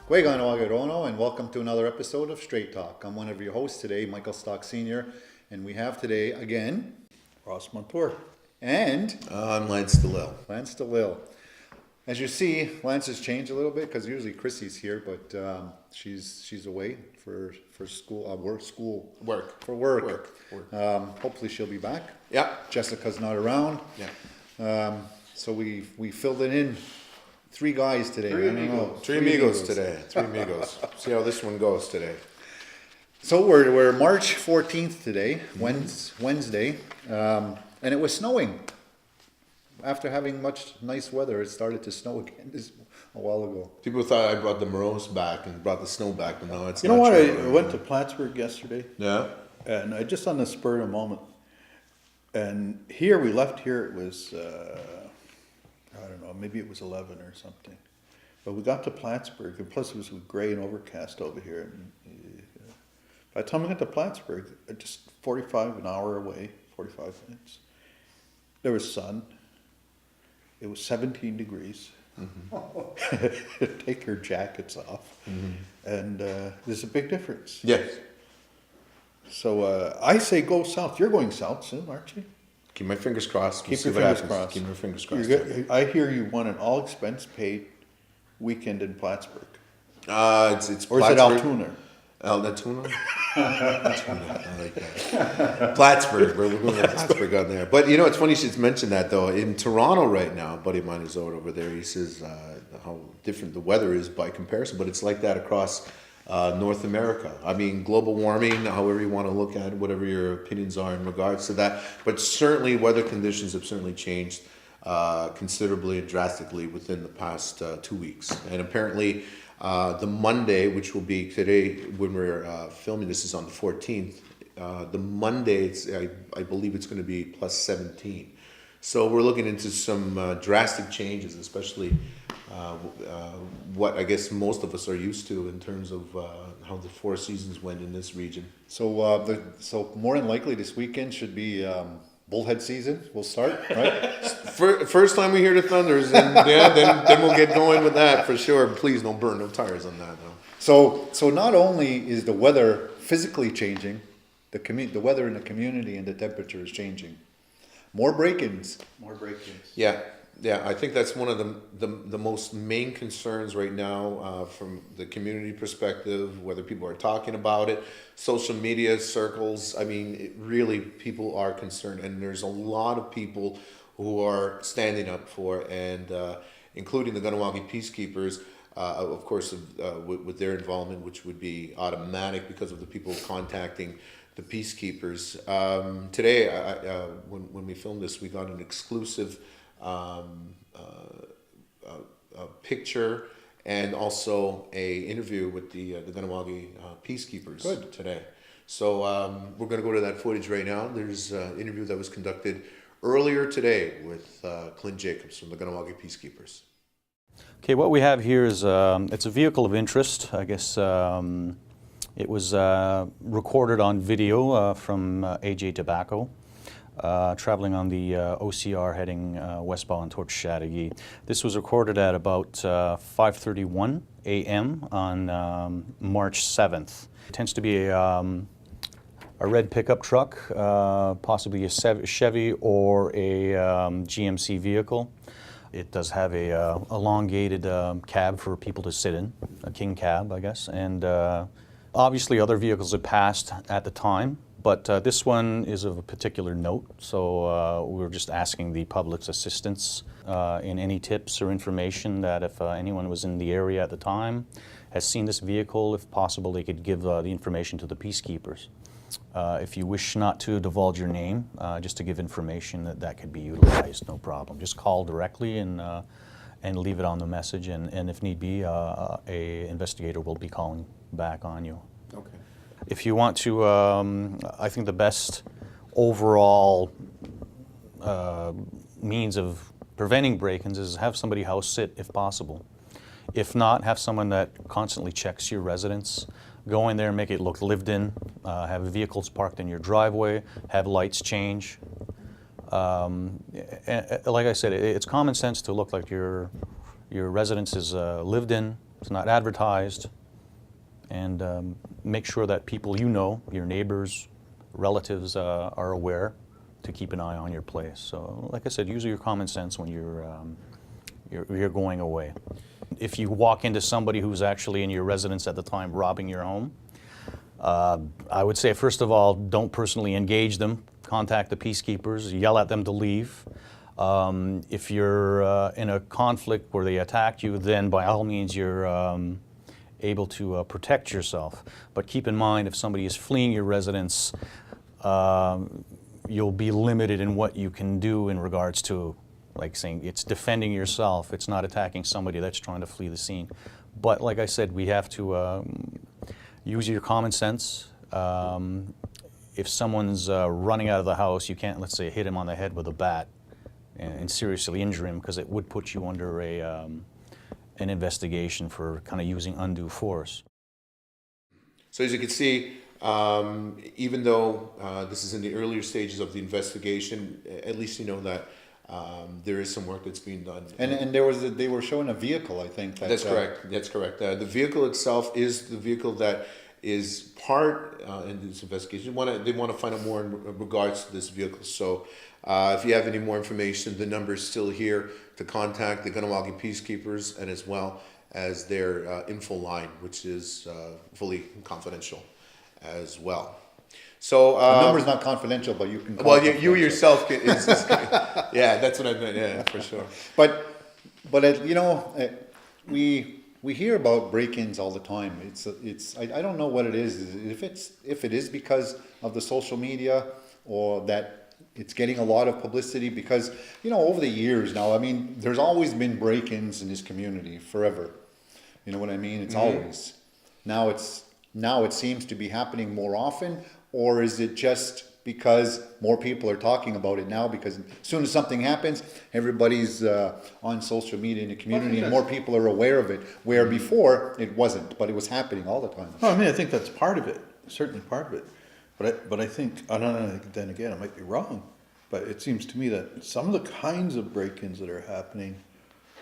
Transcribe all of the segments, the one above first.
Guegan Wagarono, and welcome to another episode of Straight Talk. I'm one of your hosts today, Michael Stock Sr., and we have today again Ross Montour. and I'm Lance DeLille. Lance DeLille. As you see, Lance has changed a little bit because usually Chrissy's here, but she's away for school, Work. for work. Hopefully she'll be back. Yeah. Jessica's not around. Yeah. So we filled it in. Three guys today. Three amigos today. Three amigos. See how this one goes today. So we're March 14th today, Wednesday, and it was snowing. After having much nice weather, it started to snow again a while ago. People thought I brought the Morose back and brought the snow back, but no, it's You not know what? true. I went to Plattsburgh yesterday, Yeah. and I just on the spur of the moment. And here we left here. It was I don't know, maybe it was 11 or something. But we got to Plattsburgh, and plus it was gray and overcast over here. And by the time we got to Plattsburgh, just 45 an hour away, 45 minutes. There was sun. It was 17 degrees. Take your jackets off, and there's a big difference. Yes. So I say go south. You're going south soon, aren't you? Keep my fingers crossed. We'll Keep see your what fingers happens. crossed. Keep my fingers crossed. I hear you want an all expense paid weekend in Plattsburgh, It's or is it Plattsburgh. Altoona? Altoona? Altoona. I like that. Plattsburgh. We're going to Plattsburgh on there. But you know, it's funny you should mention that though. In Toronto right now, a buddy of mine is over there. He says how different the weather is by comparison, but it's like that across North America. I mean, global warming, however you want to look at it, whatever your opinions are in regards to that. But certainly weather conditions have certainly changed considerably and drastically within the past 2 weeks. And apparently the Monday, which will be today when we're filming this, is on the 14th. The Monday, I believe it's going to be plus 17. So we're looking into some drastic changes, especially what I guess most of us are used to in terms of how the four seasons went in this region. So so more than likely this weekend should be bullhead season. We'll start, right? First time we hear the thunders, and yeah, then we'll get going with that for sure. Please don't burn no tires on that though. So not only is the weather physically changing, the weather in the community and the temperature is changing. More break-ins. More break-ins. Yeah, I think that's one of the most main concerns right now from the community perspective, whether people are talking about it, social media circles. I mean, really, people are concerned, and there's a lot of people who are standing up for, and including the Kahnawake Peacekeepers, of course, with their involvement, which would be automatic because of the people contacting the peacekeepers. Today, when we filmed this, we got an exclusive picture and also a interview with the Kahnawake peacekeepers today. So we're going to go to that footage right now. There's an interview that was conducted earlier today with Clint Jacobs from the Kahnawake peacekeepers. Okay, what we have here is it's a vehicle of interest. I guess it was recorded on video from AJ Tobacco. Traveling on the OCR heading westbound towards Chateauguay. This was recorded at about 5:31 a.m. on March 7th. It tends to be a red pickup truck, possibly a Chevy or a GMC vehicle. It does have a elongated cab for people to sit in, a king cab, I guess, and obviously other vehicles had passed at the time. But this one is of a particular note, so we're just asking the public's assistance in any tips or information that if anyone was in the area at the time, has seen this vehicle, if possible, they could give the information to the peacekeepers. If you wish not to divulge your name, just to give information that could be utilized, no problem. Just call directly and leave it on the message, and if need be, a investigator will be calling back on you. Okay. If you want to, I think the best overall means of preventing break-ins is have somebody house sit if possible. If not, have someone that constantly checks your residence. Go in there and make it look lived in. Have vehicles parked in your driveway. Have lights change. Like I said, it's common sense to look like your residence is lived in, It's not advertised. And make sure that people you know, your neighbors, relatives, are aware to keep an eye on your place. So, like I said, use your common sense when you're going away. If you walk into somebody who's actually in your residence at the time robbing your home, I would say, first of all, don't personally engage them. Contact the peacekeepers, yell at them to leave. If you're in a conflict where they attacked you, then by all means you're able to protect yourself. But keep in mind, if somebody is fleeing your residence, you'll be limited in what you can do in regards to, like saying, it's defending yourself. It's not attacking somebody that's trying to flee the scene. But like I said, we have to use your common sense. If someone's running out of the house, you can't, let's say, hit him on the head with a bat and seriously injure him, because it would put you under an investigation for kind of using undue force. So as you can see, even though this is in the earlier stages of the investigation, at least you know that there is some work that's being done. And they were showing a vehicle, I think. That's correct. That's correct. The vehicle itself is the vehicle that is part in this investigation. They want to find out more in regards to this vehicle. So if you have any more information, the number is still here to contact the Kahnawake Peacekeepers, and as well as their info line, which is fully confidential as well. So the number's not confidential, but you can call well, it you yourself can, yeah, that's what I meant. Yeah, for sure. But you know, we hear about break-ins all the time. I don't know what it is. If it is because of the social media, or that it's getting a lot of publicity, because, you know, over the years now, I mean, there's always been break-ins in this community forever. You know what I mean? It's always. Now it seems to be happening more often, or is it just because more people are talking about it now? Because as soon as something happens, everybody's on social media in the community, and more people are aware of it, where before it wasn't, but it was happening all the time. Well, I mean, I think that's part of it, certainly part of it. But I think, I don't know, then again, I might be wrong, but it seems to me that some of the kinds of break-ins that are happening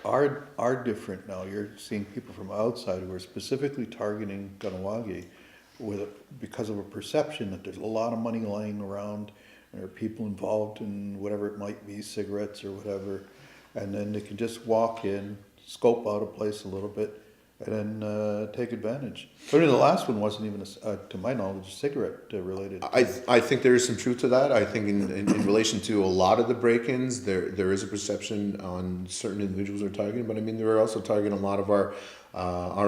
are different now. You're seeing people from outside who are specifically targeting Kahnawake because of a perception that there's a lot of money lying around, and there are people involved in whatever it might be, cigarettes or whatever, and then they can just walk in, scope out a place a little bit, and then take advantage. I mean, the last one wasn't even, to my knowledge, cigarette related. I think there is some truth to that. I think in relation to a lot of the break-ins, there is a perception on certain individuals are targeting, but I mean, they're also targeting a lot of our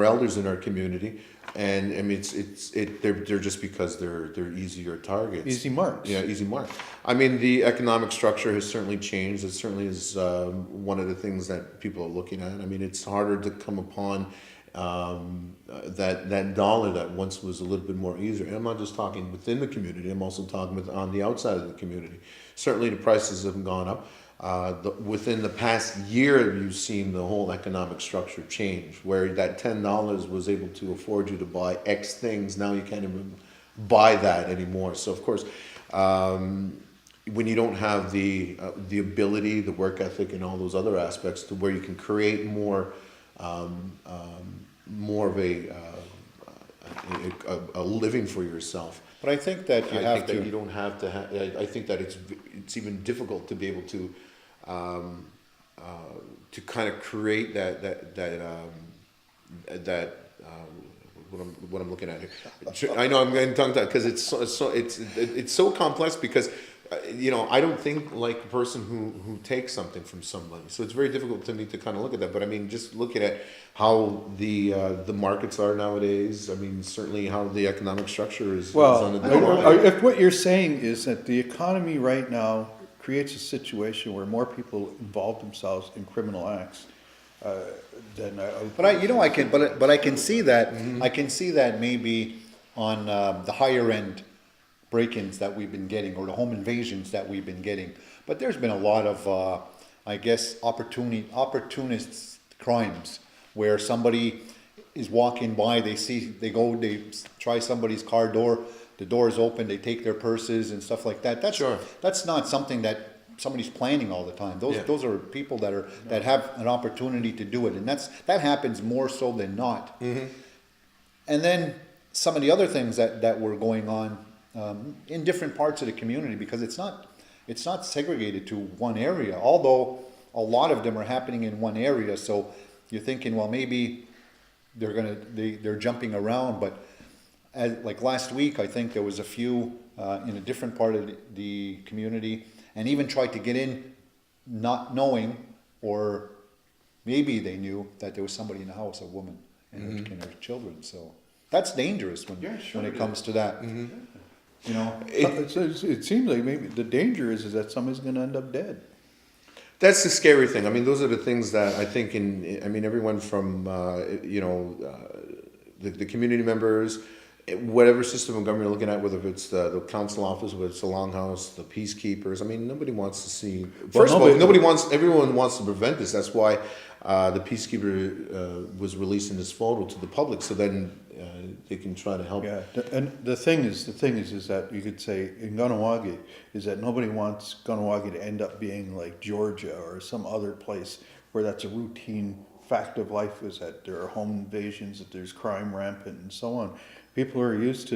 elders in our community, and I mean, they're just because they're easier targets. Easy marks. Yeah, easy mark. I mean, the economic structure has certainly changed. It certainly is one of the things that people are looking at. I mean, it's harder to come upon that dollar that once was a little bit more easier. And I'm not just talking within the community, I'm also talking on the outside of the community. Certainly the prices have gone up. Within the past year, you've seen the whole economic structure change, where that $10 was able to afford you to buy X things. Now you can't even buy that anymore. So of course, when you don't have the ability, the work ethic, and all those other aspects to where you can create more of a living for yourself. But I think that you have to. You don't have to. I think that it's even difficult to be able to kind of create what I'm looking at here. I know I'm getting tongue tied because it's so complex, because you know, I don't think like a person who takes something from somebody. So it's very difficult to me to kind of look at that. But I mean, just looking at how the markets are nowadays, I mean, certainly how the economic structure is on the decline. If what you're saying is that the economy right now creates a situation where more people involve themselves in criminal acts, then I can see that. I can see that maybe on the higher end break-ins that we've been getting, or the home invasions that we've been getting. But there's been a lot of, I guess, opportunist crimes, where somebody is walking by, they try somebody's car door, the door is open, they take their purses and stuff like that. That's not something that somebody's planning all the time. Those Yeah. those are people that have an opportunity to do it, and that happens more so than not. And then some of the other things that were going on in different parts of the community, because it's not segregated to one area, although a lot of them are happening in one area. So you're thinking, well, maybe they're jumping around, but like last week, I think there was a few in a different part of the community, and even tried to get in, not knowing, or maybe they knew that there was somebody in the house, a woman and her children. So that's dangerous when it comes to that. You know, It seems like maybe the danger is that somebody's gonna end up dead. That's the scary thing. I mean, those are the things that I think everyone from, the community members, whatever system of government you're looking at, whether it's the council office, whether it's the longhouse, the peacekeepers. I mean, nobody wants to see. First of all, everyone wants to prevent this. That's why the peacekeeper was releasing this photo to the public, so then they can try to help. Yeah, and the thing is that you could say in Kahnawake is that nobody wants Kahnawake to end up being like Georgia or some other place where that's a routine fact of life, is that there are home invasions, that there's crime rampant and so on. People are used to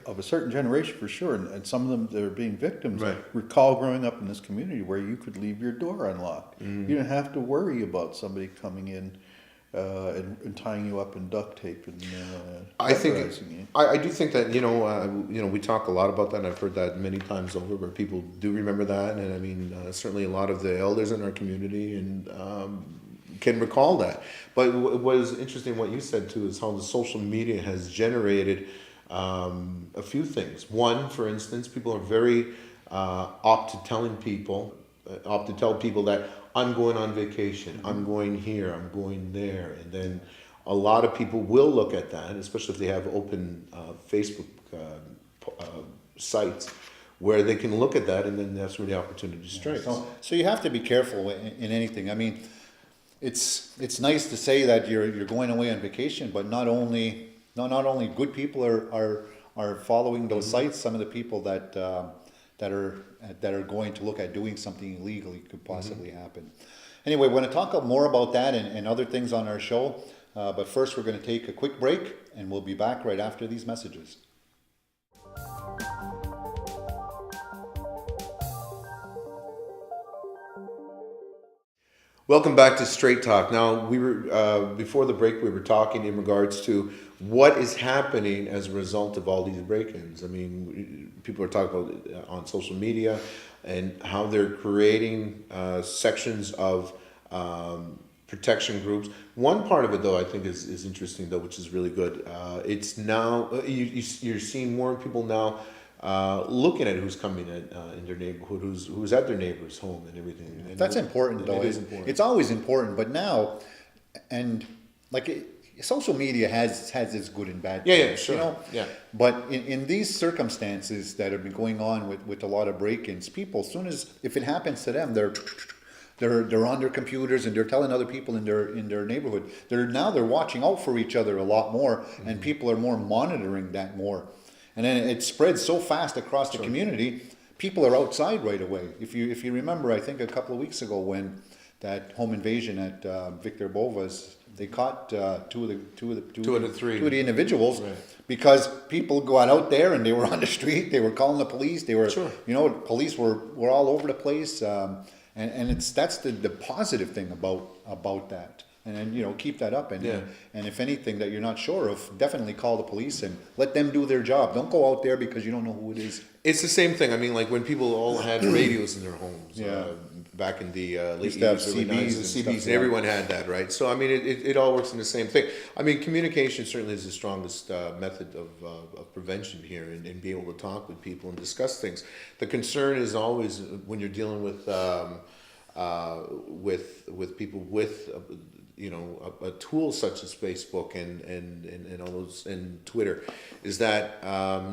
of a certain generation for sure, and some of them that are being victims Right. recall growing up in this community where you could leave your door unlocked. You didn't have to worry about somebody coming in and tying you up in duct tape and I think terrorizing you. I do think that we talk a lot about that, and I've heard that many times over, where people do remember that, and I mean certainly a lot of the elders in our community and can recall that. But what is interesting, what you said too, is how the social media has generated a few things. One, for instance, people are very opt to tell people that I'm going on vacation, I'm going here, I'm going there, and then a lot of people will look at that, especially if they have open Facebook sites, where they can look at that, and then that's where the opportunity strikes. so you have to be careful in anything. I mean, it's nice to say that you're going away on vacation, but not only good people are following those sites. Some of the people that are going to look at doing something illegally could possibly happen. Anyway, we're going to talk more about that and other things on our show. But first, we're going to take a quick break, and we'll be back right after these messages. Welcome back to Straight Talk. Now, we were before the break, we were talking in regards to what is happening as a result of all these break-ins. I mean, people are talking about it on social media and how they're creating sections of protection groups. One part of it, though, I think is interesting, though, which is really good. It's now you're seeing more people now looking at who's coming in their neighborhood, who's at their neighbor's home and everything. And That's important, though. It is important. It's always important, but now, and social media has its good and bad. Yeah, things, sure. Yeah. But in these circumstances that have been going on with a lot of break-ins, people, if it happens to them, they're on their computers and they're telling other people in their neighborhood. They're watching out for each other a lot more, and people are more monitoring that more. And then it spreads so fast across the community, people are outside right away. If you remember, I think a couple of weeks ago when that home invasion at Victor Bova's, they caught two of the individuals, Right. because people got out there and they were on the street, they were calling the police, they were, Sure. police were all over the place, and that's the positive thing about that. And then, keep that up. And Yeah. and if anything that you're not sure of, definitely call the police and let them do their job. Don't go out there because you don't know who it is. It's the same thing. I mean, like when people all had radios in their homes. Yeah. Back in the late Used to have 80s, early CBs 90s, and and stuff, CBs, and yeah. everyone had that, right? So I mean, it all works in the same thing. I mean, communication certainly is the strongest method of prevention here, and being able to talk with people and discuss things. The concern is always when you're dealing with people with a tool such as Facebook and all those, and Twitter, is that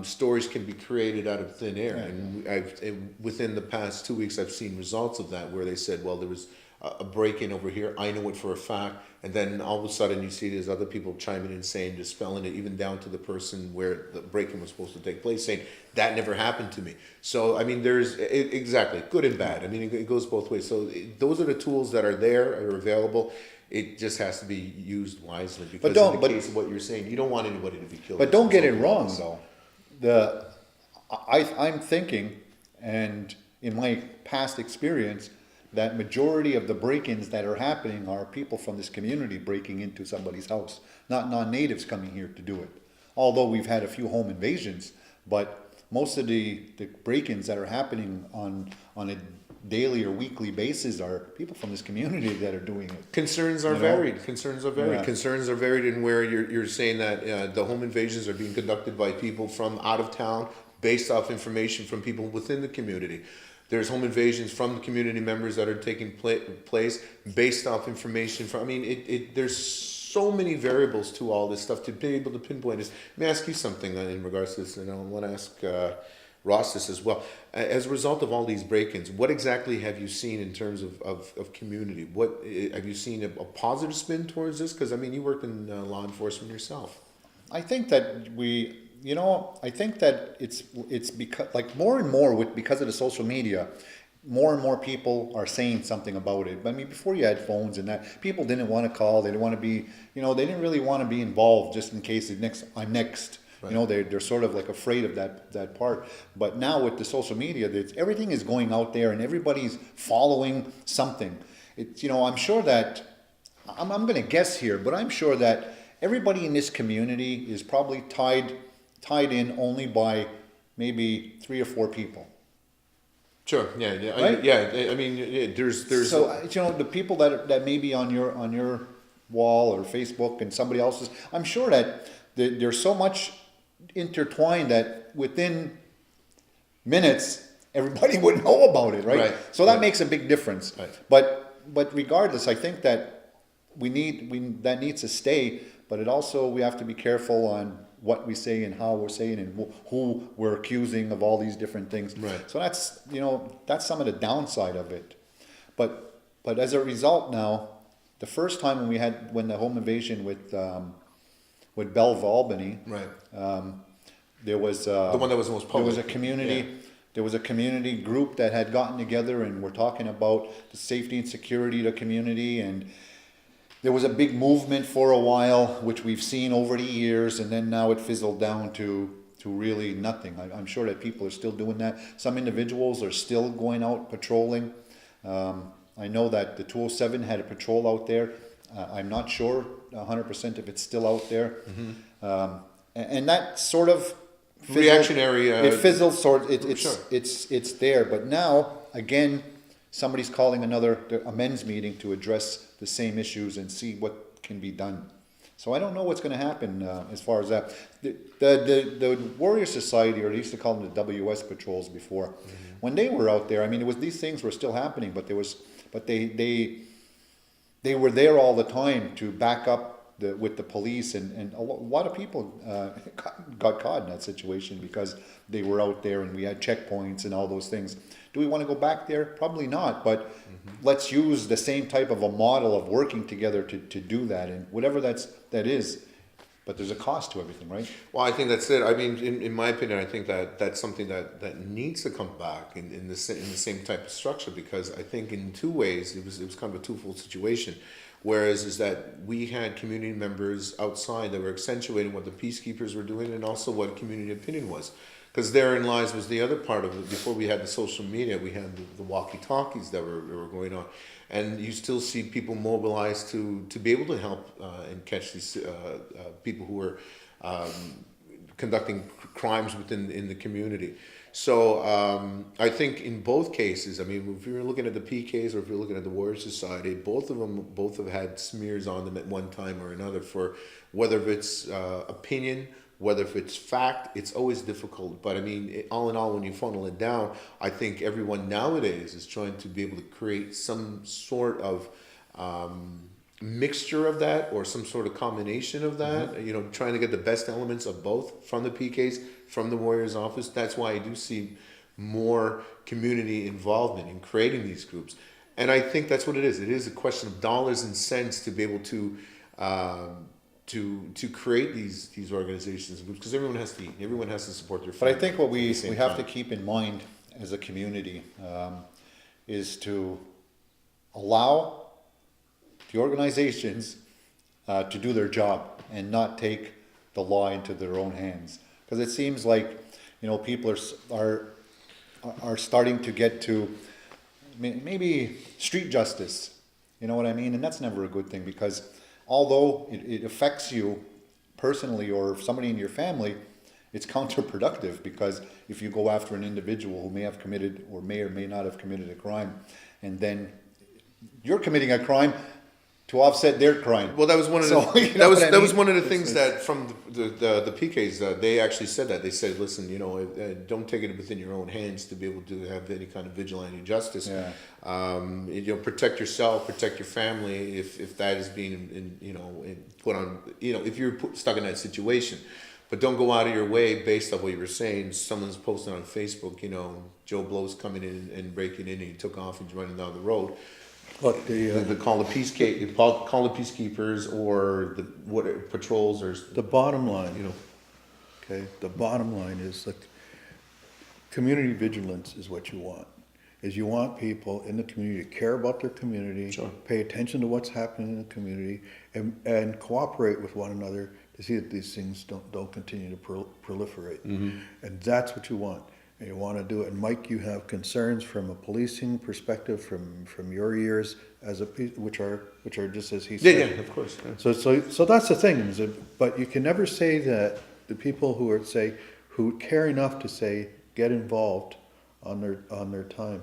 stories can be created out of thin air. Yeah. And within the past 2 weeks, I've seen results of that, where they said, well, there was a break-in over here. I know it for a fact. And then all of a sudden you see these other people chiming in saying, dispelling it even down to the person where the break-in was supposed to take place, saying, that never happened to me. So, I mean, exactly, good and bad. I mean, it goes both ways. So those are the tools that are there, are available. It just has to be used wisely, because in the case of what you're saying, you don't want anybody to be killed. But don't get it wrong, though. I'm thinking, and in my past experience, that majority of the break-ins that are happening are people from this community breaking into somebody's house, not non-natives coming here to do it. Although we've had a few home invasions, but most of the break-ins that are happening on a daily or weekly basis are people from this community that are doing it. Concerns are varied. Concerns are varied. Concerns are varied in where you're saying that the home invasions are being conducted by people from out of town based off information from people within the community. There's home invasions from the community members that are taking place based off information from. I mean, there's so many variables to all this stuff to be able to pinpoint this. Let me ask you something in regards to this, and I want to ask Ross this as well. As a result of all these break-ins, what exactly have you seen in terms of community? What have you seen a positive spin towards this? Because I mean, you work in law enforcement yourself. I think that I think that it's because, like, more and more because of the social media, more and more people are saying something about it. I mean, before you had phones and that, people didn't want to call. They didn't want to be, they didn't really want to be involved just in case I'm next. Right. They're sort of like afraid of that part. But now with the social media, everything is going out there and everybody's following something. I'm sure that, I'm going to guess here, but I'm sure that everybody in this community is probably tied in only by maybe 3 or 4 people. Sure. Yeah. Right? There's. So the people that may be on your wall or Facebook and somebody else's, I'm sure that there's so much intertwined that within minutes everybody would know about it, right? So that makes a big difference. Right. But regardless, I think that that needs to stay. But we have to be careful on what we say and how we're saying and who we're accusing of all these different things. Right. So that's some of the downside of it. But as a result now, the first time when the home invasion with Belleville, Albany, Right. There was the one that was most public. There was a community. Yeah. There was a community group that had gotten together and were talking about the safety and security of the community, and there was a big movement for a while, which we've seen over the years, and then now it fizzled down to really nothing. I'm sure that people are still doing that. Some individuals are still going out patrolling. I know that the 207 had a patrol out there. I'm not sure 100% if it's still out there. Mm-hmm. And that sort of fizzled, reactionary. It fizzled sort. Sure. It's there, but now again, somebody's calling a men's meeting to address the same issues and see what can be done. So I don't know what's going to happen as far as that. The Warrior Society, or they used to call them the WS patrols before, when they were out there, I mean, these things were still happening, but they were there all the time to back up with the police, and a lot of people got caught in that situation because they were out there and we had checkpoints and all those things. Do we want to go back there? Probably not, but let's use the same type of a model of working together to do that, and whatever that is. But there's a cost to everything, right? Well, I think that's it. I mean, in my opinion, I think that's something that needs to come back in the same type of structure, because I think in 2 ways it was kind of a twofold situation. Whereas is that we had community members outside that were accentuating what the peacekeepers were doing and also what community opinion was. Because therein lies was the other part of it. Before we had the social media, we had the walkie-talkies that were going on. And you still see people mobilized to be able to help and catch these people who were conducting crimes in the community. So I think in both cases, I mean, if you're looking at the PKs or if you're looking at the Warrior Society, both have had smears on them at one time or another for whether it's opinion, whether if it's fact. It's always difficult. But I mean, all in all, when you funnel it down, I think everyone nowadays is trying to be able to create some sort of mixture of that, or some sort of combination of that, trying to get the best elements of both from the PKs, from the Warriors office. That's why I do see more community involvement in creating these groups. And I think that's what it is. It is a question of dollars and cents to be able to create these organizations, because everyone has to eat. Everyone has to support their But family. I think what at we the same have to time. keep in mind as a community is to allow the organizations to do their job and not take the law into their own hands. Because it seems like, you know, people are starting to get to maybe street justice. You know what I mean? And that's never a good thing, because although it affects you personally or somebody in your family, it's counterproductive, because if you go after an individual who may have committed or may not have committed a crime, and then you're committing a crime to offset their crime. Well, that was one of the So, you know what I that was mean? one of the things that from the PKs they actually said that. They said, listen, you know, don't take it within your own hands to be able to have any kind of vigilante justice. Yeah. You know, protect yourself, protect your family if that is being put on, you know, if you're stuck in that situation. But don't go out of your way based on what you were saying. Someone's posting on Facebook, you know, Joe Blow's coming in and breaking in, and he took off and running down the road. But Call the peacekeepers or what patrols or the bottom line, you know. okay, the bottom line is like community vigilance is what you want. Is you want people in the community to care about their community, Sure. pay attention to what's happening in the community, and cooperate with one another to see that these things don't continue to proliferate. And that's what you want. And you want to do it. And Mike, you have concerns from a policing perspective from your years as which are just as he said. Yeah, of course. Yeah. So that's the thing. Is that, but you can never say that the people who care enough to say get involved on their time.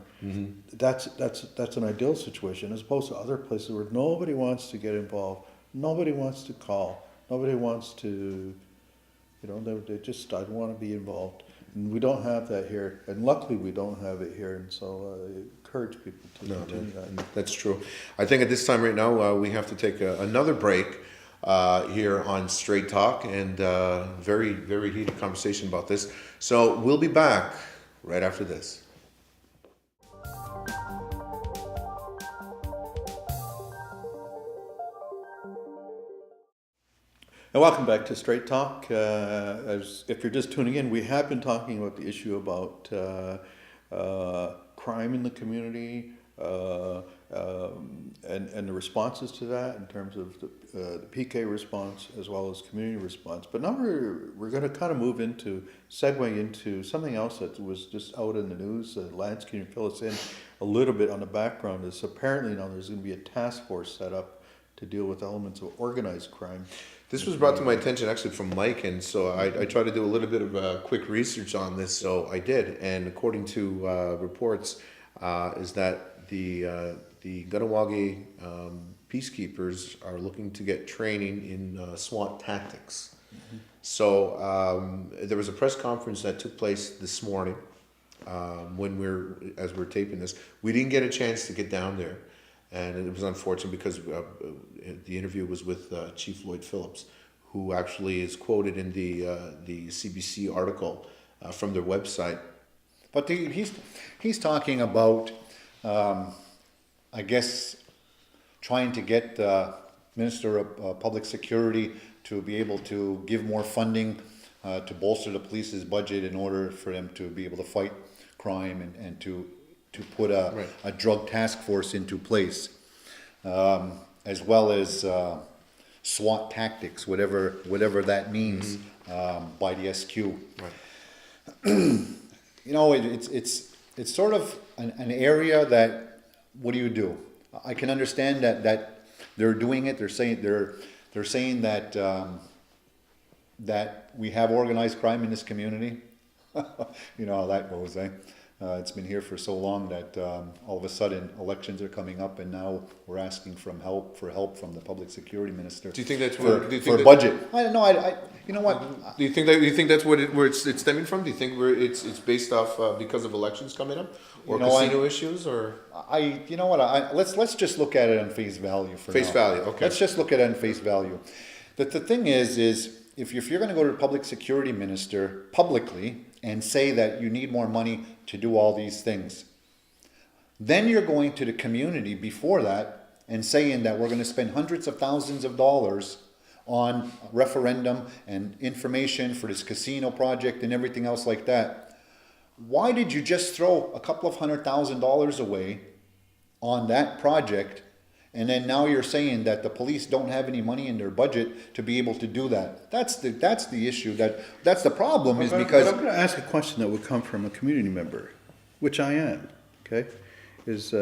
That's an ideal situation, as opposed to other places where nobody wants to get involved, nobody wants to call, nobody wants to, you know, they just I don't want to be involved. And we don't have that here, and luckily we don't have it here, and so I encourage people to continue that. That's true. I think at this time right now we have to take another break here on Straight Talk, and very, very heated conversation about this. So we'll be back right after this. And welcome back to Straight Talk. If you're just tuning in, we have been talking about the issue about crime in the community and the responses to that in terms of the PK response as well as community response. But now we're going to kind of segue into something else that was just out in the news. Lance, can you fill us in a little bit on the background? Is apparently now there's going to be a task force set up to deal with elements of organized crime. This was brought to my attention actually from Mike, and so I tried to do a little bit of quick research on this. So I did, and according to reports, is that the Ganawagi peacekeepers are looking to get training in SWAT tactics. Mm-hmm. So there was a press conference that took place this morning as we're taping this. We didn't get a chance to get down there. And it was unfortunate because the interview was with Chief Lloyd Phillips, who actually is quoted in the CBC article from their website. But he's talking about, I guess, trying to get the Minister of Public Security to be able to give more funding to bolster the police's budget in order for them to be able to fight crime and to put a drug task force into place, as well as SWAT tactics, whatever that means, by the SQ. Right. You know, it's sort of an area that, what do you do? I can understand that they're doing it. They're saying that that we have organized crime in this community. You know how that goes, eh? It's been here for so long that all of a sudden elections are coming up, and now we're asking for help from the public security minister. Do you think that's for budget? I don't know. I you know what? Do you think that's where it's stemming from? Do you think it's based off because of elections coming up, or casino issues, or You know what? Let's just look at it on face value for face now. value? Okay. Let's just look at it on face value. The thing is if you're going to go to the public security minister publicly and say that you need more money to do all these things, Then you're going to the community before that and saying that we're gonna spend hundreds of thousands of dollars on referendum and information for this casino project and everything else like that. Why did you just throw a couple of $100,000 away on that project? And then now you're saying that the police don't have any money in their budget to be able to do that. That's the issue, that's the problem, is But because. I'm gonna ask a question that would come from a community member, which I am, okay? Is,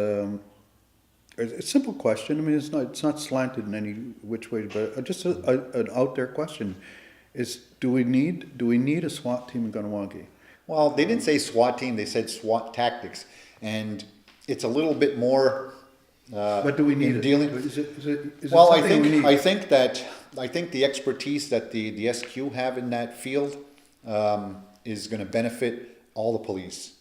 it's a simple question, I mean, it's not slanted in any which way, but just an out there question is, do we need a SWAT team in Ganawagi? Well, they didn't say SWAT team, they said SWAT tactics, and it's a little bit more. But do we need in it? dealing. Is it Well, something we need? I think the expertise that the SQ have in that field is going to benefit all the police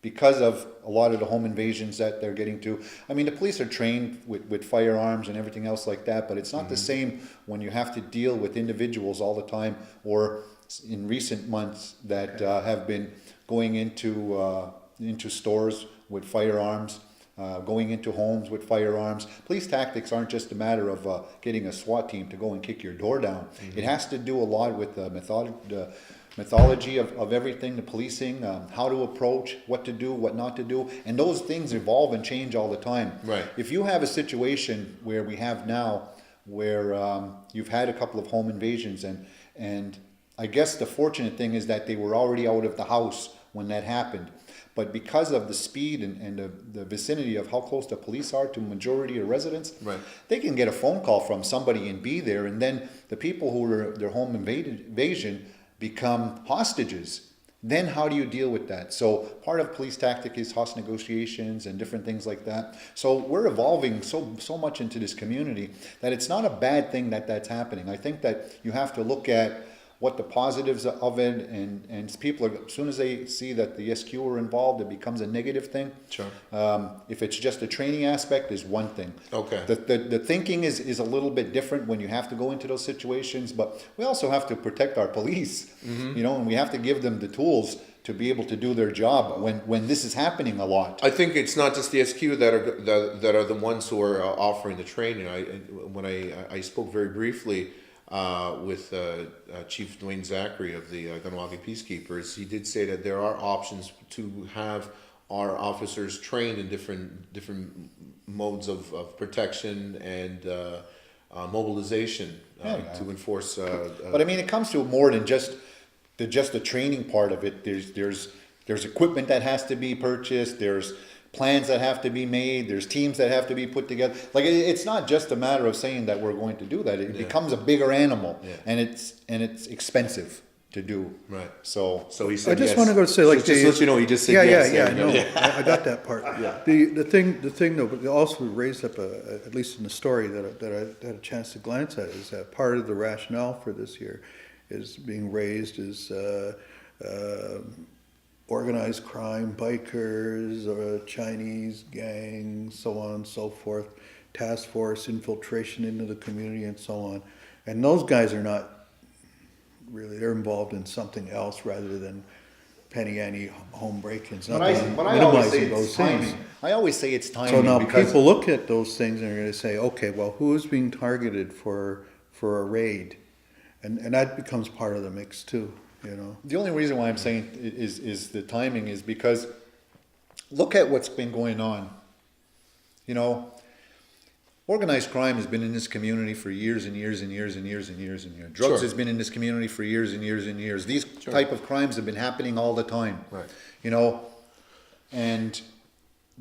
because of a lot of the home invasions that they're getting to. I mean, the police are trained with firearms and everything else like that, but it's not the same when you have to deal with individuals all the time, or in recent months that have been going into stores with firearms. Going into homes with firearms. Police tactics aren't just a matter of getting a SWAT team to go and kick your door down. It has to do a lot with the mythology of everything, the policing, how to approach, what to do, what not to do, and those things evolve and change all the time. Right. If you have a situation where we have now, where you've had a couple of home invasions, and I guess the fortunate thing is that they were already out of the house when that happened. But because of the speed and the vicinity of how close the police are to majority of residents, Right. they can get a phone call from somebody and be there, and then the people who were their home invasion become hostages. Then how do you deal with that? So part of police tactic is hostage negotiations and different things like that. So we're evolving so much into this community that it's not a bad thing that that's happening. I think that you have to look at what the positives of it, and people are, as soon as they see that the SQ are involved, it becomes a negative thing. Sure. If it's just a training aspect, is one thing. Okay. The thinking is a little bit different when you have to go into those situations, but we also have to protect our police, you know, and we have to give them the tools to be able to do their job when this is happening a lot. I think it's not just the SQ that are the ones who are offering the training. When I spoke very briefly with Chief Dwayne Zachary of the Ganawagi Peacekeepers, he did say that there are options to have our officers trained in different modes of protection and mobilization to enforce. But I mean, it comes to more than just the training part of it. There's equipment that has to be purchased. There's plans that have to be made. There's teams that have to be put together. Like it's not just a matter of saying that we're going to do that. It becomes a bigger animal, and it's expensive to do. Right. So he said I just yes. want to go to say, like, just to let you know, he just said yeah, yes. yeah, there you no, go. I got that part. Yeah. The thing though, but also raised up at least in the story that I had a chance to glance at, is that part of the rationale for this year is being raised is organized crime, bikers, Chinese gangs, so on and so forth, task force infiltration into the community and so on. And those guys are not really, they're involved in something else rather than penny ante home break-ins. Not But that I'm I always say minimizing it's those things. timing. I always say it's timing. So now because people look at those things and are going to say, okay, well, who's being targeted for a raid? And that becomes part of the mix too, you know. the only reason why I'm saying is the timing is because look at what's been going on. You know, organized crime has been in this community for years and years and years and years and years and years. Drugs Sure. has been in this community for years and years and years. These type of crimes have been happening all the time. Right. You know, and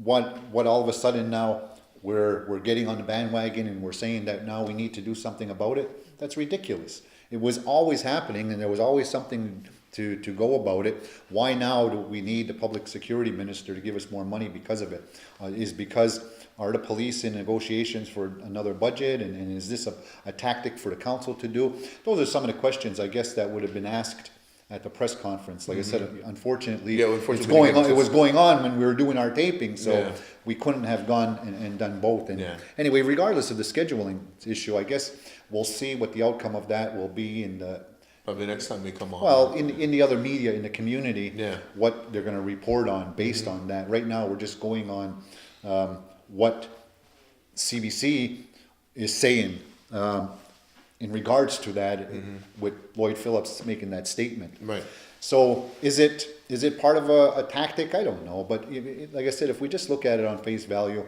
what all of a sudden now we're getting on the bandwagon and we're saying that now we need to do something about it. That's ridiculous. It was always happening, and there was always something to go about it. Why now do we need the public security minister to give us more money because of it? Is because are the police in negotiations for another budget, and is this a tactic for the council to do? Those are some of the questions, I guess, that would have been asked at the press conference. Like I said, unfortunately, Yeah, unfortunately, it's going we on. didn't It was going on when we were doing our taping, so Yeah. we couldn't have gone and done both. And Yeah. anyway, regardless of the scheduling issue, I guess we'll see what the outcome of that will be in the Probably next time we come on. well in the other media in the community. Yeah. What they're going to report on based on that. Right now, we're just going on what CBC is saying in regards to that, with Lloyd Phillips making that statement. Right. So is it part of a tactic? I don't know. But like I said, if we just look at it on face value,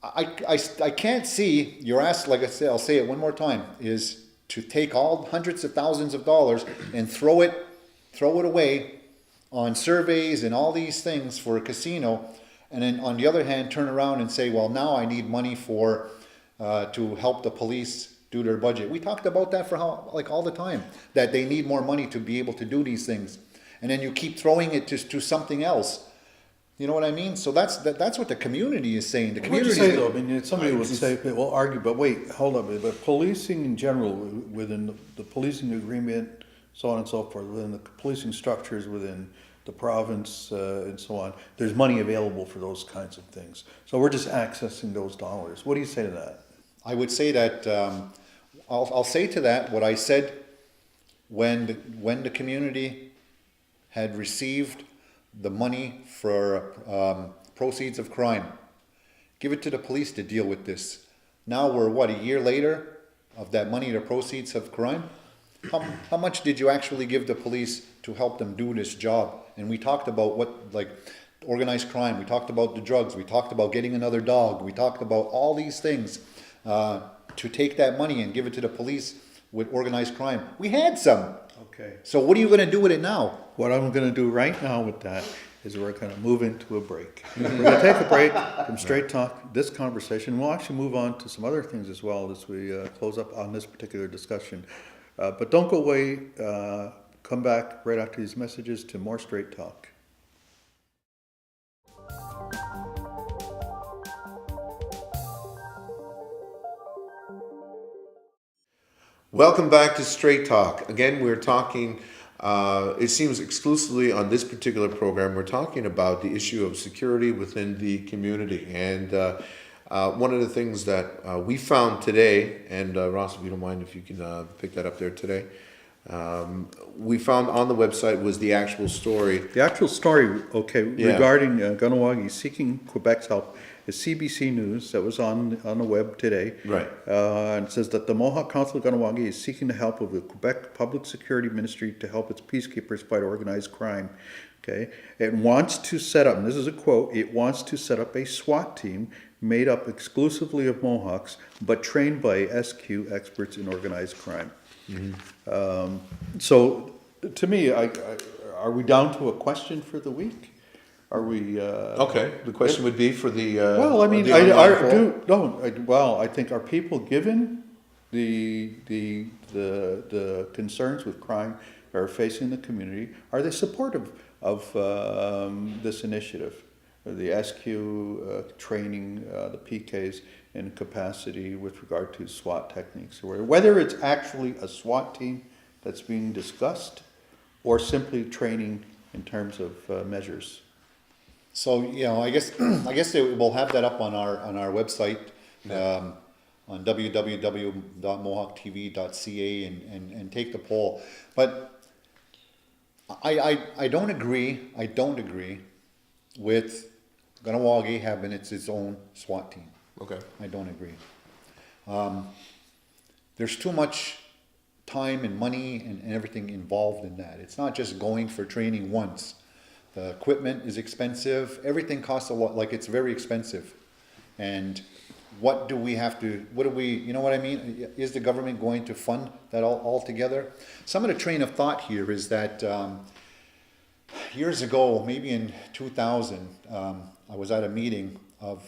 I can't see, you're asked, like I said, I'll say it one more time, is to take all hundreds of thousands of dollars and throw it away on surveys and all these things for a casino, and then on the other hand turn around and say, well, now I need money for to help the police do their budget. We talked about that for all the time, that they need more money to be able to do these things, and then you keep throwing it to something else. You know what I mean? So that's what the community is saying. The What would community you say though? I mean, somebody would say, well, argue, but wait, hold up, but policing in general, within the policing agreement, so on and so forth, within the policing structures within the province and so on, there's money available for those kinds of things. So we're just accessing those dollars. What do you say to that? I would say that I'll say to that what I said when the community had received the money for proceeds of crime. Give it to the police to deal with this. Now we're a year later of that money, the proceeds of crime. How much did you actually give the police to help them do this job? And we talked about organized crime. We talked about the drugs. We talked about getting another dog. We talked about all these things to take that money and give it to the police with organized crime. We had some. Okay. So what are you going to do with it now? What I'm gonna do right now with that is we're gonna move into a break. We're gonna take a break from Straight Talk, this conversation. We'll actually move on to some other things as well as we close up on this particular discussion. But don't go away, come back right after these messages to more Straight Talk. Welcome back to Straight Talk. Again, we're talking, it seems exclusively on this particular program, we're talking about the issue of security within the community. And one of the things that we found today, and Ross, if you don't mind if you can pick that up there today, we found on the website was the actual story. The actual story, okay, Yeah. regarding Kahnawake seeking Quebec's help is CBC News that was on the web today. Right. And it says that the Mohawk Council of Kahnawake is seeking the help of the Quebec Public Security Ministry to help its peacekeepers fight organized crime. Okay, it wants to set up, and this is a quote, it wants to set up a SWAT team made up exclusively of Mohawks, but trained by SQ experts in organized crime. So, to me, are we down to a question for the week? Are we? Okay, the question would be for the. Well, I mean, the online poll. I think are people given the concerns with crime that are facing the community? Are they supportive of this initiative, the SQ training, the PKs in capacity with regard to SWAT techniques, or whether it's actually a SWAT team that's being discussed, or simply training in terms of measures? So, I guess we'll have that up on our website, on www.mohawktv.ca and take the poll. But I don't agree with Kahnawake having its own SWAT team. Okay. I don't agree. There's too much time and money and everything involved in that. It's not just going for training once. The equipment is expensive. Everything costs a lot. It's very expensive. And what do we, you know what I mean? Is the government going to fund that all together? Some of the train of thought here is that years ago, maybe in 2000, I was at a meeting of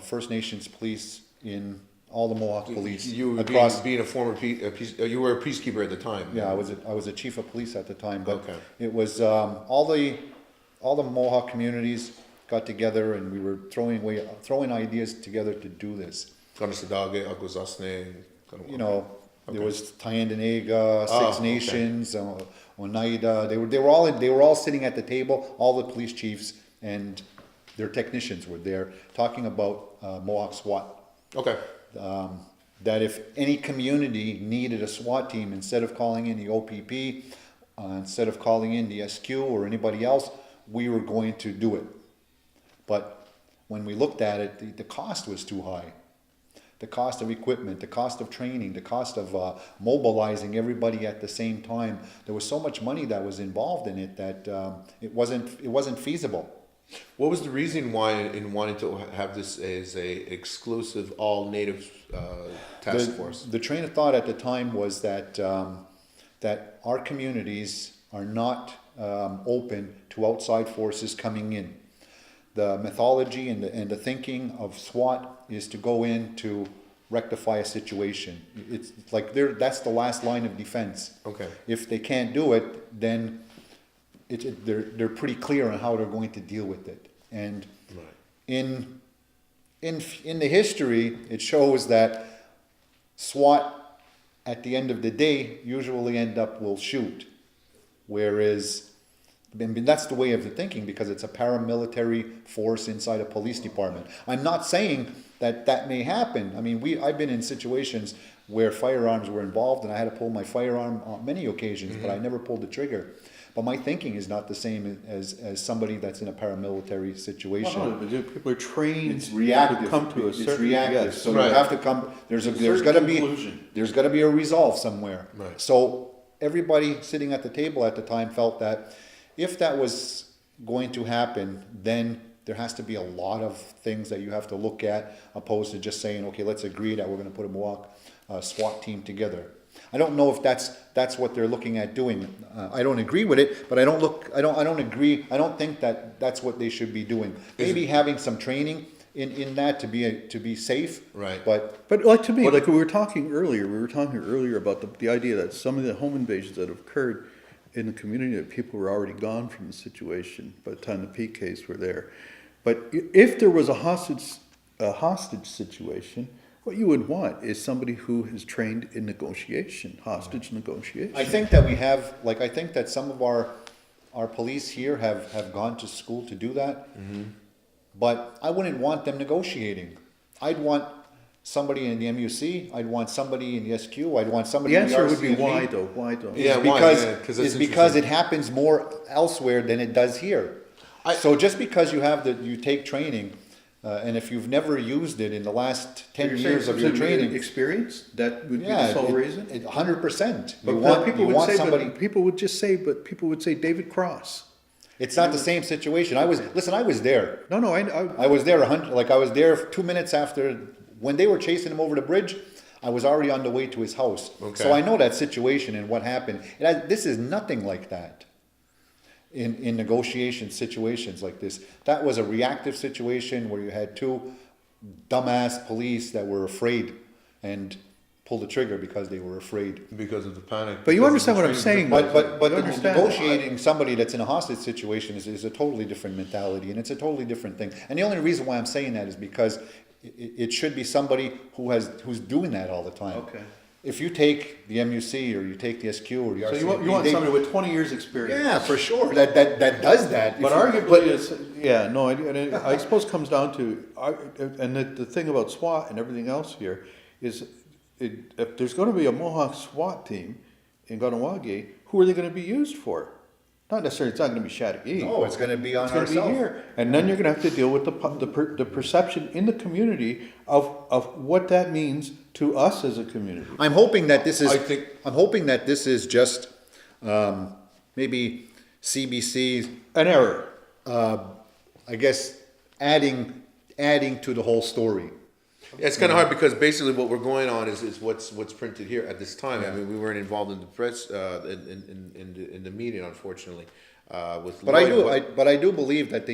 First Nations police in all the Mohawk police You were across. being a former you were a peacekeeper at the time. Yeah, I was a chief of police at the time, but Okay. it was all the Mohawk communities got together and we were throwing ideas together to do this. Kanesadake, Aguzasne, There was Tyendinaga, Six okay. Nations, Oneida. They were all sitting at the table. All the police chiefs and their technicians were there talking about Mohawk SWAT. Okay. That if any community needed a SWAT team, instead of calling in the OPP, instead of calling in the SQ or anybody else, we were going to do it. But when we looked at it, the cost was too high. The cost of equipment, the cost of training, the cost of mobilizing everybody at the same time. There was so much money that was involved in it that it wasn't feasible. What was the reason why in wanting to have this as a exclusive all native task force? The train of thought at the time was that that our communities are not open to outside forces coming in. The mythology and the thinking of SWAT is to go in to rectify a situation. It's like that's the last line of defense. Okay. If they can't do it, then they're pretty clear on how they're going to deal with it. And Right. in the history, it shows that SWAT at the end of the day usually will shoot, whereas that's the way of the thinking because it's a paramilitary force inside a police department. I'm not saying that may happen. I mean, I've been in situations where firearms were involved and I had to pull my firearm on many occasions, but I never pulled the trigger. But my thinking is not the same as somebody that's in a paramilitary situation. Well, no, people are trained It's reactive. to come to a It's certain, reactive. yes. So Right. you have to come. There's certain got to be conclusion. a resolve somewhere. Right. So everybody sitting at the table at the time felt that if that was going to happen, then there has to be a lot of things that you have to look at, opposed to just saying, okay, let's agree that we're going to put a Mohawk SWAT team together. I don't know if that's what they're looking at doing. I don't agree with it, but I don't agree. I don't think that that's what they should be doing. Maybe having some training in that to be safe. Right. But like to me, like we were talking earlier about the idea that some of the home invasions that have occurred in the community, that people were already gone from the situation by the time the Peak case were there. But if there was a hostage situation, what you would want is somebody who is trained in hostage negotiation. I think that I think that some of our police here have gone to school to do that. But I wouldn't want them negotiating. I'd want somebody in the MUC, I'd want somebody in the SQ, I'd want somebody The in the answer would be RCMP. why though? Why though? Yeah, It's why? because, Yeah, 'cause it's that's because interesting. it happens more elsewhere than it does here. So just because you take training, and if you've never used it in the last 10 years of your training, experience, that would be yeah, the sole reason. 100%. But You want people would say, somebody. people would say David Cross. It's not the same situation. I was there. No, I was there I was there 2 minutes after when they were chasing him over the bridge. I was already on the way to his house. Okay. So I know that situation and what happened. This is nothing like that in negotiation situations like this. That was a reactive situation where you had two dumbass police that were afraid and pulled the trigger because they were afraid. Because of the panic. But you because of understand the what I'm training. saying, But You the understand. negotiating somebody that's in a hostage situation is a totally different mentality, and it's a totally different thing. And the only reason why I'm saying that is because it should be somebody who's doing that all the time. Okay. If you take the MUC or you take the SQ or the So RCMP, you want somebody with 20 years experience. yeah, for sure, that does that. But arguably, I suppose it comes down to, and the thing about SWAT and everything else here is, if there's going to be a Mohawk SWAT team in Ganawagi, who are they going to be used for? Not necessarily, it's not going to be Chattagee. No, it's going to be on It's going to be ourselves. here, and then you're going to have to deal with the perception in the community of what that means to us as a community. I'm hoping that this is. I think- I'm hoping that this is just maybe CBC. An error. I guess adding to the whole story. Yeah, it's kind of hard because basically what we're going on is what's printed here at this time. I mean, we weren't involved in the press in the meeting, unfortunately. With But Lloyd, I do believe that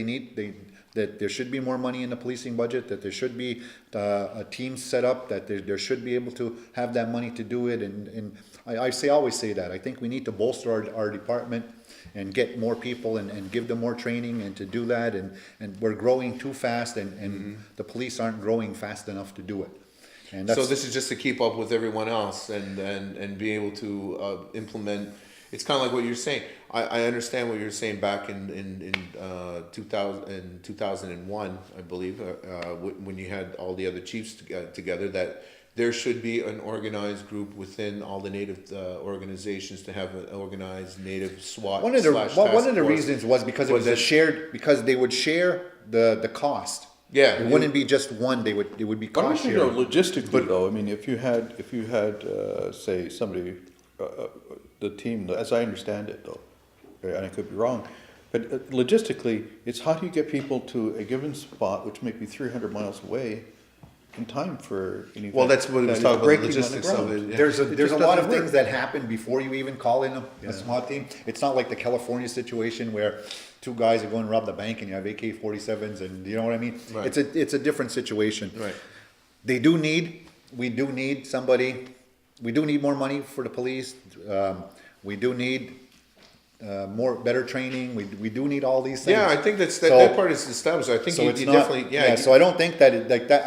that there should be more money in the policing budget, that there should be a team set up, that there should be able to have that money to do it. And I always say that. I think we need to bolster our department and get more people and give them more training and to do that. And we're growing too fast and the police aren't growing fast enough to do it. And that's, so this is just to keep up with everyone else and be able to implement. It's kind of like what you're saying. I understand what you're saying back in 2001, I believe, when you had all the other chiefs together, that there should be an organized group within all the Native organizations to have an organized Native SWAT. one of the /task reasons was because it But was a that- shared, because they would share the cost. Yeah, It wouldn't be just one, it would be I don't cost think, sharing. logistically though, I mean, if you had, say, somebody, the team, as I understand it though, and I could be wrong, but logistically, it's how do you get people to a given spot, which may be 300 miles away, in time for an event? Well, that's what we was that is talking about, the breaking on the logistics of ground? it. Yeah. There's It a just lot of doesn't things work. that happen before you even call in a SWAT team. It's not like the California situation where two guys are going to rob the bank and you have AK-47s and you know what I mean? Right. It's a different situation. Right. We do need somebody, we do need more money for the police. We do need better training. We do need all these things. Yeah, I think that So- part is established. I think So you, it's you not, definitely, yeah. so I don't think I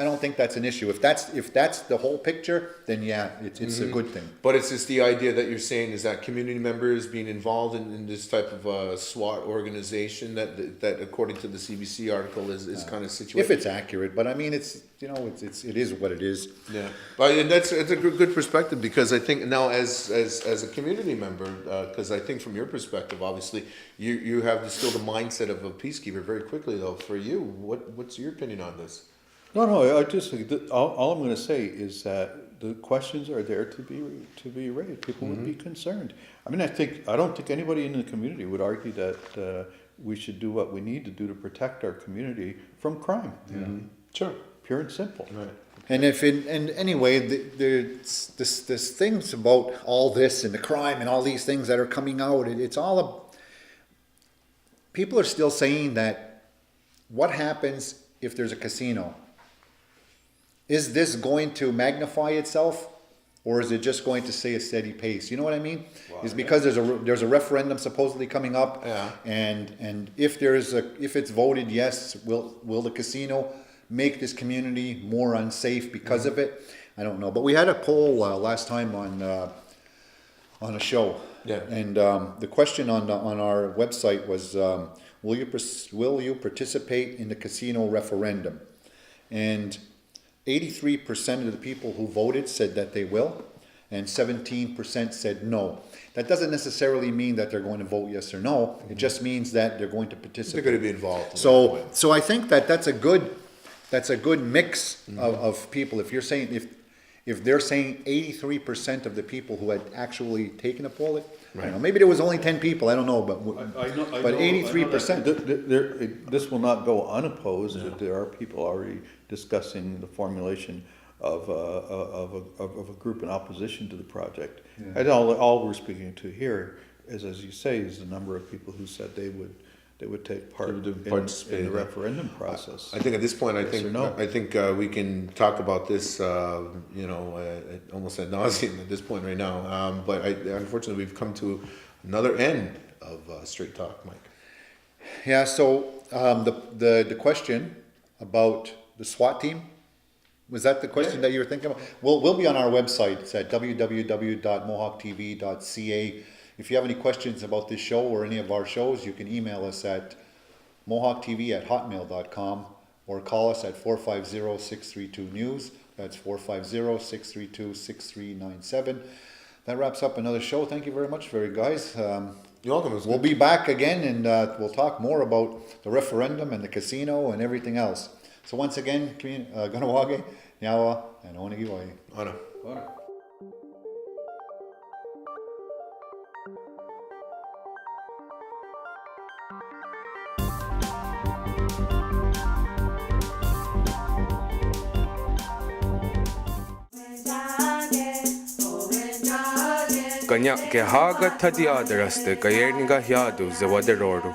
don't think that's an issue. If that's the whole picture, then yeah, it's a good thing. But it's just the idea that you're saying is that community members being involved in this type of SWAT organization that according to the CBC article is kind of situated. If it's accurate, but I mean, it is what it is. Yeah, but and it's a good perspective because I think now as a community member, because I think from your perspective, obviously you have still the mindset of a peacekeeper. Very quickly though, for you, what's your opinion on this? No, I just, all I'm gonna say is that the questions are there to be raised. People would be concerned. I mean, I don't think anybody in the community would argue that we should do what we need to do to protect our community from crime. Sure. Pure and simple. Right. And and anyway, there's this things about all this and the crime and all these things that are coming out. It's all people are still saying that what happens if there's a casino? Is this going to magnify itself, or is it just going to stay a steady pace? You know what I mean? Is because there's a referendum supposedly coming up, Yeah. and if it's voted yes, will the casino make this community more unsafe because of it? I don't know. But we had a poll last time on a show. Yeah. And the question on our website was, will you participate in the casino referendum? And 83% of the people who voted said that they will, and 17% said no. That doesn't necessarily mean that they're going to vote yes or no. It just means that they're going to They're participate. going to be involved. in that way. So I think that's a good mix of people. If you're saying if they're saying 83% of the people who had actually taken a poll, I don't know, maybe there was only 10 people, I don't know, but 83%. This will not go unopposed. That there are people already discussing the formulation of a group in opposition to the project. And all we're speaking to here is, as you say, is the number of people who said they would take part in the referendum process. I think at this point, Yes or no? I think we can talk about this, almost ad nauseum at this point right now. But unfortunately, we've come to another end of Straight Talk, Mike. Yeah, so the question about the SWAT team, was that the question that you were thinking about? We'll be on our website. It's at www.mohawktv.ca. If you have any questions about this show or any of our shows, you can email us at mohawktv@hotmail.com or call us at 450-632-NEWS. That's 450-632-6397. That wraps up another show. Thank you very much, guys. You're welcome. It was We'll good. be back again, and we'll talk more about the referendum and the casino and everything else. So once again, Ganawage, Nyawa, and Onigiwai. Anna. Kanya ke haga thadi adraste kayerniga hiadu zewaderoru.